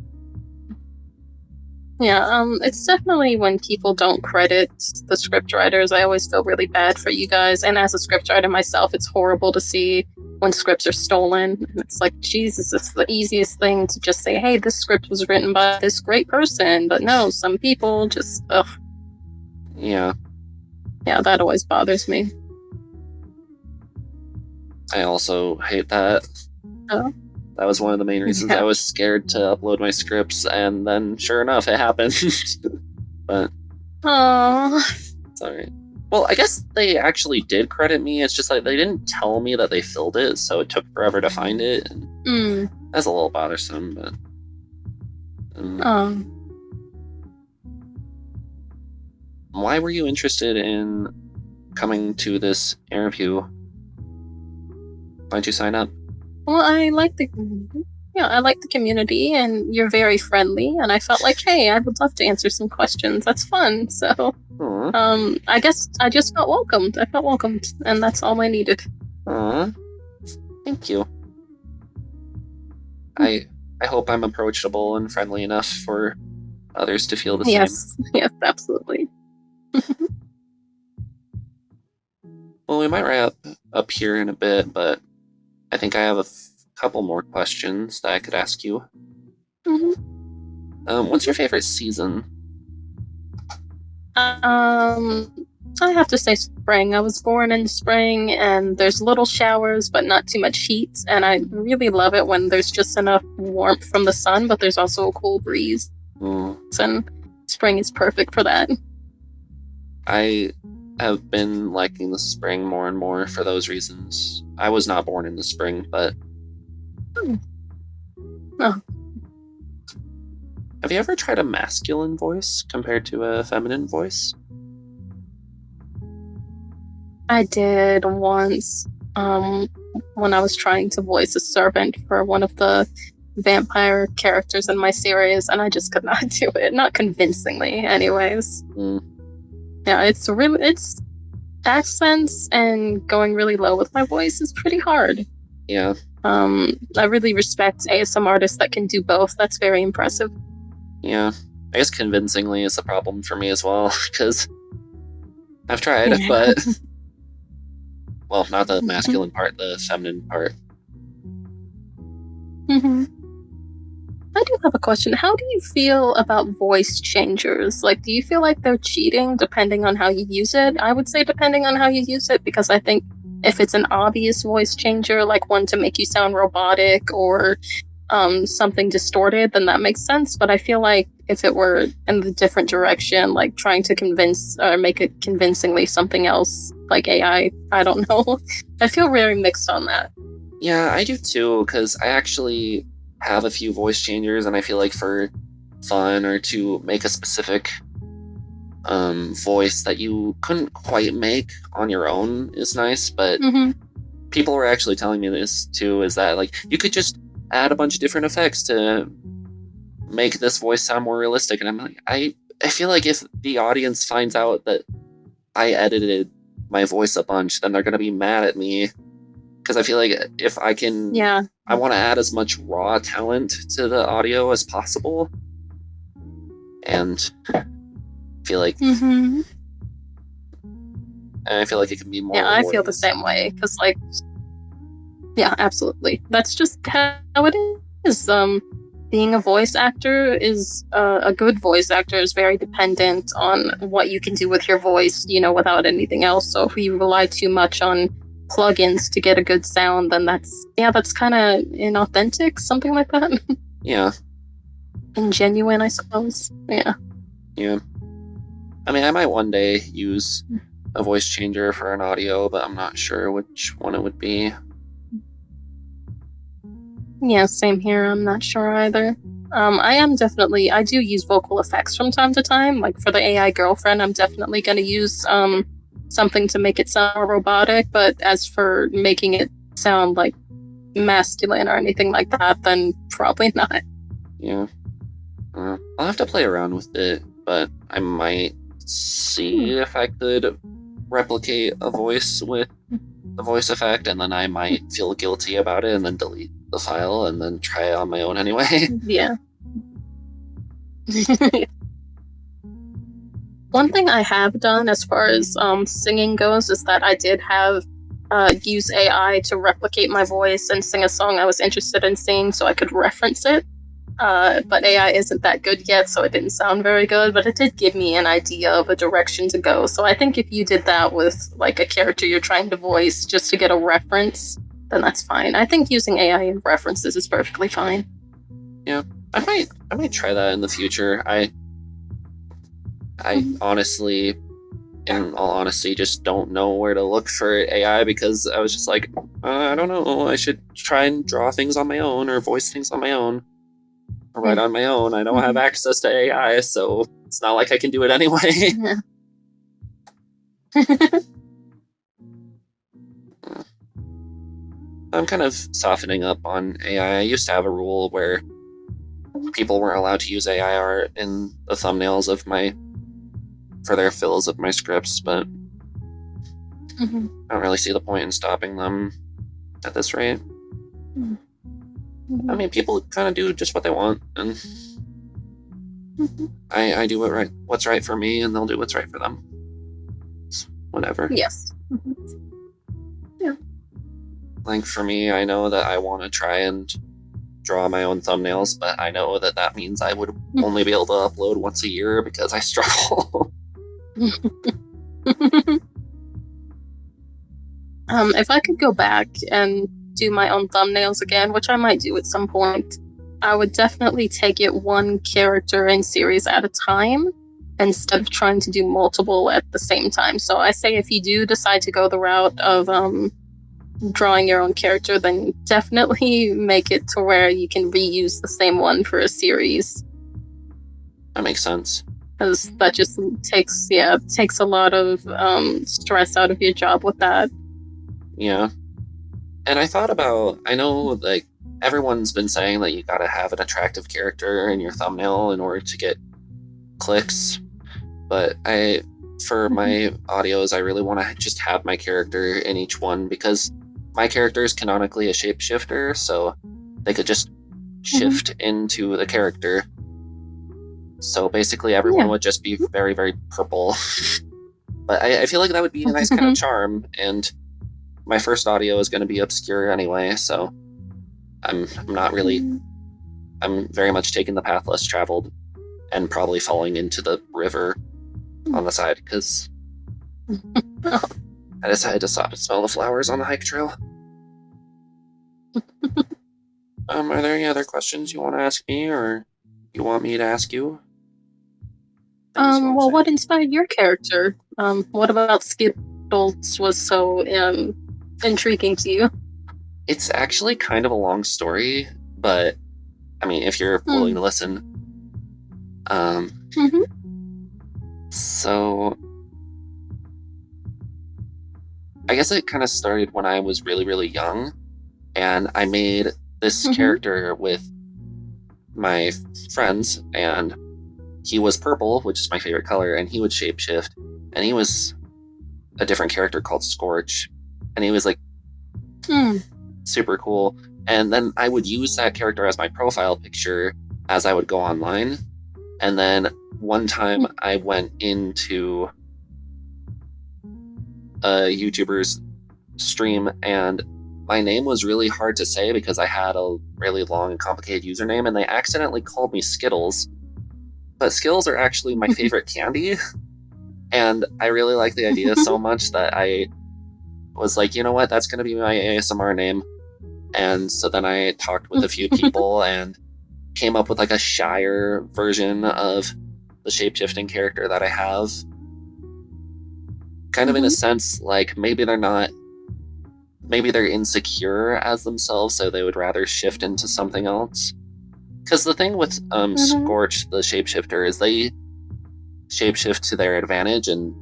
Yeah, it's definitely when people don't credit the script writers. I always feel really bad for you guys. And as a script writer myself, it's horrible to see when scripts are stolen. And it's like, Jesus, it's the easiest thing to just say, hey, this script was written by this great person. But no, some people just, ugh. Yeah. Yeah, that always bothers me. I also hate that. Oh. That was one of the main reasons I was scared to upload my scripts, and then sure enough, it happened. But Aww. It's alright. Well, I guess they actually did credit me. It's just like they didn't tell me that they filled it, so it took forever to find it. And that's a little bothersome, but why were you interested in coming to this interview? Why'd you sign up? Well, I like the community. Yeah, I like the community, and you're very friendly. And I felt like, hey, I would love to answer some questions. That's fun. So, Aw. I guess I just felt welcomed. I felt welcomed, and that's all I needed. Aw. Thank you. I hope I'm approachable and friendly enough for others to feel the same. Yes, absolutely. Well, we might wrap up here in a bit, but I think I have a couple more questions that I could ask you. What's your favorite season? I have to say spring. I was born in spring, and there's little showers, but not too much heat. And I really love it when there's just enough warmth from the sun, but there's also a cool breeze. And spring is perfect for that. I have been liking the spring more and more for those reasons. I was not born in the spring, but... Oh. Have you ever tried a masculine voice compared to a feminine voice? I did once, when I was trying to voice a servant for one of the vampire characters in my series, and I just could not do it. Not convincingly, anyways. Yeah, it's accents and going really low with my voice is pretty hard. Yeah. I really respect ASM artists that can do both. That's very impressive. Yeah. I guess convincingly is a problem for me as well, because I've tried, but... Well, not the masculine part, the feminine part. I do have a question. How do you feel about voice changers? Like, do you feel like they're cheating depending on how you use it? I would say depending on how you use it, because I think if it's an obvious voice changer, like one to make you sound robotic or something distorted, then that makes sense. But I feel like if it were in the different direction, like trying to convince or make it convincingly something else, like AI, I don't know. I feel very mixed on that. Yeah, I do too, because I actually have a few voice changers, and I feel like for fun or to make a specific voice that you couldn't quite make on your own is nice, but people were actually telling me this too, is that like you could just add a bunch of different effects to make this voice sound more realistic. And I'm like, I feel like if the audience finds out that I edited my voice a bunch, then they're going to be mad at me. Because I feel like if I can, I want to add as much raw talent to the audio as possible. And I feel like, and I feel like it can be more. Yeah, I feel the same way. Because like, yeah, absolutely. That's just how it is. Being a voice actor is a good voice actor is very dependent on what you can do with your voice, without anything else. So if you rely too much on plugins to get a good sound, then that's kind of inauthentic, something like that. Yeah. Ingenuine, I suppose. Yeah. Yeah. I mean, I might one day use a voice changer for an audio, but I'm not sure which one it would be. Yeah, same here. I'm not sure either. I do use vocal effects from time to time. Like for the AI girlfriend, I'm definitely going to use something to make it sound more robotic. But as for making it sound like masculine or anything like that, then probably not. Yeah. I'll have to play around with it, but I might see if I could replicate a voice with the voice effect, and then I might feel guilty about it and then delete the file and then try it on my own anyway. Yeah. One thing I have done as far as singing goes is that I did have use AI to replicate my voice and sing a song I was interested in singing so I could reference it. But AI isn't that good yet, so it didn't sound very good, but it did give me an idea of a direction to go. So I think if you did that with like a character you're trying to voice just to get a reference, then that's fine. I think using AI in references is perfectly fine. Yeah, I might try that in the future. I honestly, in all honesty, just don't know where to look for AI, because I was just like, I don't know, I should try and draw things on my own or voice things on my own. Or write on my own. I don't have access to AI, so it's not like I can do it anyway. I'm kind of softening up on AI. I used to have a rule where people weren't allowed to use AI art in the thumbnails for their fills of my scripts, but I don't really see the point in stopping them at this rate. I mean, people kind of do just what they want, and I do what's right for me, and they'll do what's right for them. It's whatever. Yes. Yeah. Like, for me, I know that I want to try and draw my own thumbnails, but I know that means I would only be able to upload once a year because I struggle. If I could go back and do my own thumbnails again, which I might do at some point, I would definitely take it one character and series at a time instead of trying to do multiple at the same time. So I say if you do decide to go the route of drawing your own character, then definitely make it to where you can reuse the same one for a series. That makes sense. Because that just takes a lot of stress out of your job with that. Yeah. And I know, like, everyone's been saying that you gotta have an attractive character in your thumbnail in order to get clicks, but for my audios, I really want to just have my character in each one, because my character is canonically a shapeshifter, so they could just shift into the character. So basically everyone would just be very, very purple. But I feel like that would be a nice kind of charm, and my first audio is going to be obscure anyway, so I'm very much taking the path less traveled and probably falling into the river on the side, because I decided to stop and smell the flowers on the hike trail. Are there any other questions you want to ask me, or you want me to ask you? Well, what inspired your character? What about Skittles was so intriguing to you? It's actually kind of a long story, but I mean, if you're willing to listen. So I guess it kind of started when I was really, really young, and I made this character with my friends, and he was purple, which is my favorite color, and he would shapeshift, and he was a different character called Scorch, and he was like super cool. And then I would use that character as my profile picture as I would go online. And then one time I went into a YouTuber's stream, and my name was really hard to say because I had a really long and complicated username, and they accidentally called me Skittles. But Skittles are actually my favorite candy, and I really like the idea so much that I was like, you know what, that's going to be my ASMR name. And so then I talked with a few people and came up with like a shyer version of the shapeshifting character that I have. Kind of in a sense, like maybe they're insecure as themselves, so they would rather shift into something else. Because the thing with Scorch, the shapeshifter, is they shapeshift to their advantage and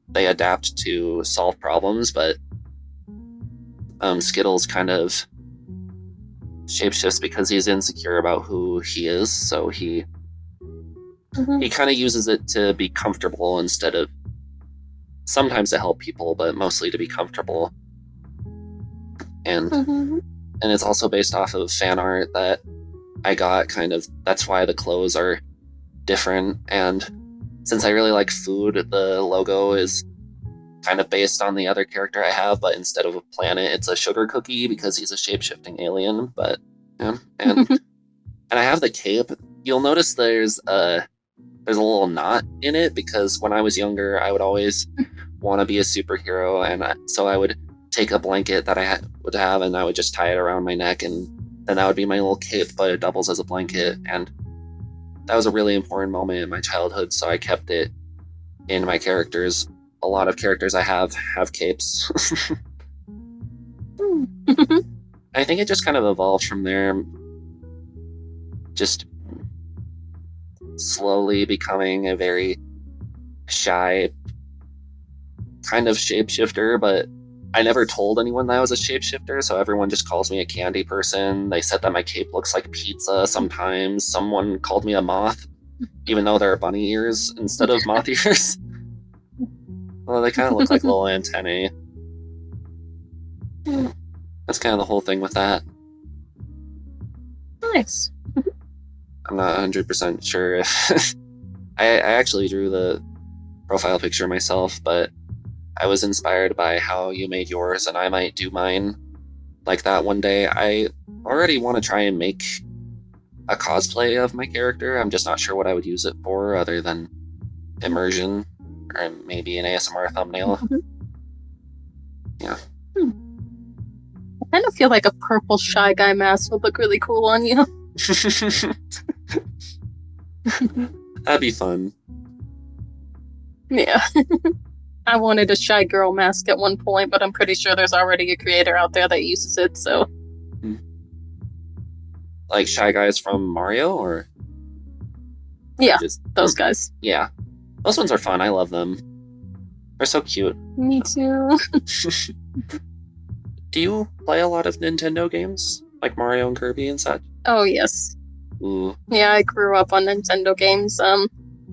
they adapt to solve problems, but Skittles kind of shapeshifts because he's insecure about who he is, so he kind of uses it to be comfortable instead of sometimes to help people, but mostly to be comfortable. And it's also based off of fan art that I got, kind of. That's why the clothes are different, and since I really like food, the logo is kind of based on the other character I have, but instead of a planet, it's a sugar cookie because he's a shape-shifting alien. But yeah, and I have the cape. You'll notice there's a little knot in it because when I was younger, I would always want to be a superhero, and so I would take a blanket that I would have, and I would just tie it around my neck, and then that would be my little cape, but it doubles as a blanket. And that was a really important moment in my childhood, so I kept it in my characters. A lot of characters I have capes. I think it just kind of evolved from there. Just slowly becoming a very shy kind of shapeshifter, but I never told anyone that I was a shapeshifter, so everyone just calls me a candy person. They said that my cape looks like pizza sometimes. Someone called me a moth, even though there are bunny ears instead of moth ears. Well, they kind of look like little antennae. That's kind of the whole thing with that. Nice. I'm not 100% sure if... I actually drew the profile picture myself, but I was inspired by how you made yours, and I might do mine like that one day. I already want to try and make a cosplay of my character. I'm just not sure what I would use it for other than immersion, or maybe an ASMR thumbnail. Yeah. I kind of feel like a purple Shy Guy mask would look really cool on you. That'd be fun. Yeah. I wanted a Shy Girl mask at one point, but I'm pretty sure there's already a creator out there that uses it, so... Like Shy Guys from Mario, or? Yeah, those guys. Yeah. Those ones are fun, I love them. They're so cute. Me too. Do you play a lot of Nintendo games? Like Mario and Kirby and such? Oh, yes. Ooh. Yeah, I grew up on Nintendo games.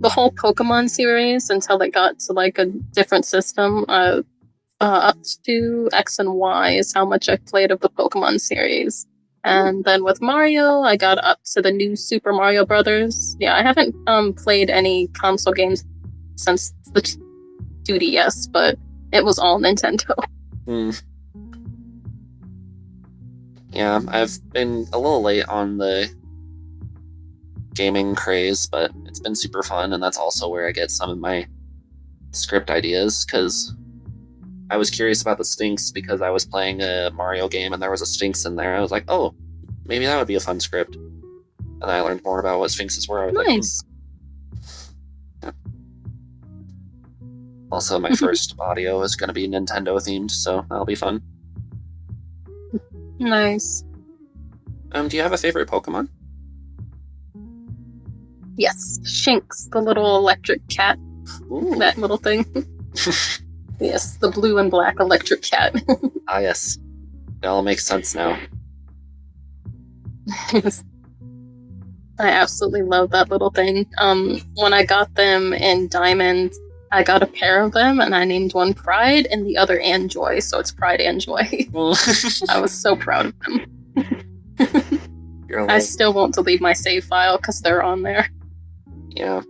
The whole Pokemon series until they got to like a different system. Up to X and Y is how much I've played of the Pokemon series. And then with Mario, I got up to the new Super Mario Brothers. Yeah, I haven't played any console games since the 2DS, but it was all Nintendo. Yeah, I've been a little late on the gaming craze, but it's been super fun, and that's also where I get some of my script ideas, because I was curious about the Sphinx because I was playing a Mario game and there was a Sphinx in there. I was like, oh, maybe that would be a fun script. And I learned more about what Sphinxes were. I was nice. Yeah. Also, my first audio is going to be Nintendo themed, so that'll be fun. Nice. Do you have a favorite Pokemon? Yes, Shinx, the little electric cat. Ooh. That little thing. Yes, the blue and black electric cat. Ah, yes. It all makes sense now. I absolutely love that little thing. When I got them in Diamond, I got a pair of them, and I named one Pride and the other Anjoy, so it's Pride and Joy. I was so proud of them. I still won't delete my save file because they're on there. Yeah,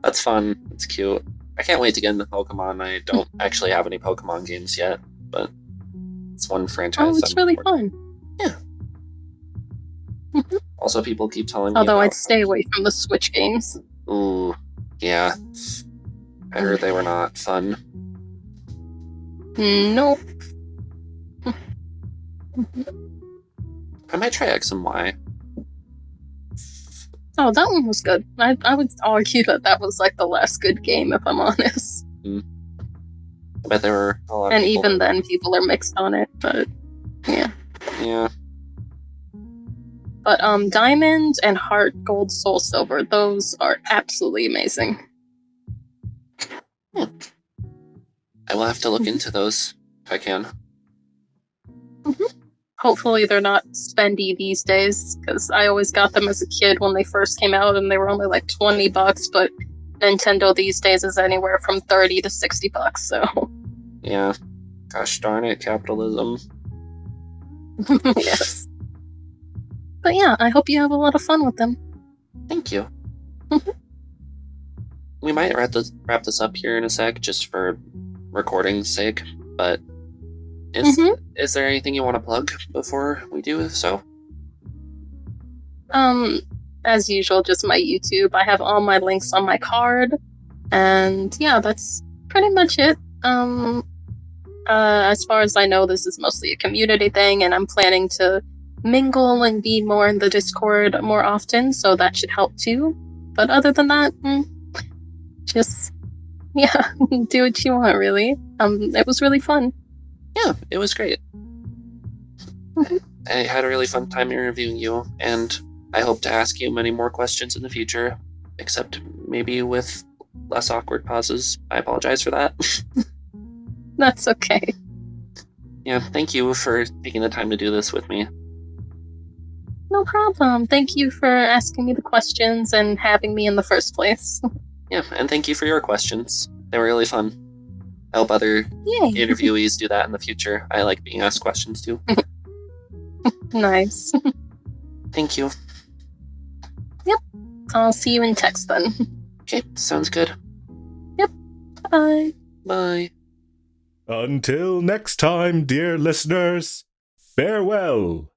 that's fun. It's cute. I can't wait to get into Pokemon. I don't actually have any Pokemon games yet, but it's one franchise. Oh, it's really fun. Yeah. Also, people keep telling me Although I'd stay away from the Switch games. Ooh, yeah. I heard they were not fun. Nope. I might try X and Y. Oh, that one was good. I would argue that was like the last good game, if I'm honest. I bet there were a lot of and people even then, people are mixed on it, but yeah. Yeah. But Diamond and Heart, Gold, Soul, Silver, those are absolutely amazing. I will have to look into those if I can. Hopefully they're not spendy these days, because I always got them as a kid when they first came out and they were only like $20, but Nintendo these days is anywhere from $30 to $60, so... Yeah. Gosh darn it, capitalism. Yes. But yeah, I hope you have a lot of fun with them. Thank you. We might wrap this up here in a sec, just for recording's sake, but is there anything you want to plug before we do so? As usual, just my YouTube. I have all my links on my card, and yeah, that's pretty much it. As far as I know, this is mostly a community thing, and I'm planning to mingle and be more in the Discord more often, so that should help too. But other than that, just, yeah, do what you want, really. It was really fun. Yeah, it was great. I had a really fun time interviewing you, and I hope to ask you many more questions in the future, except maybe with less awkward pauses. I apologize for that. That's okay. Yeah, thank you for taking the time to do this with me. No problem. Thank you for asking me the questions and having me in the first place. Yeah, and thank you for your questions. They were really fun. I hope other Yay. interviewees do that in the future. I like being asked questions too. Nice. Thank you. I'll see you in text then. Okay, sounds good. Bye. Bye. Until next time, dear listeners, farewell.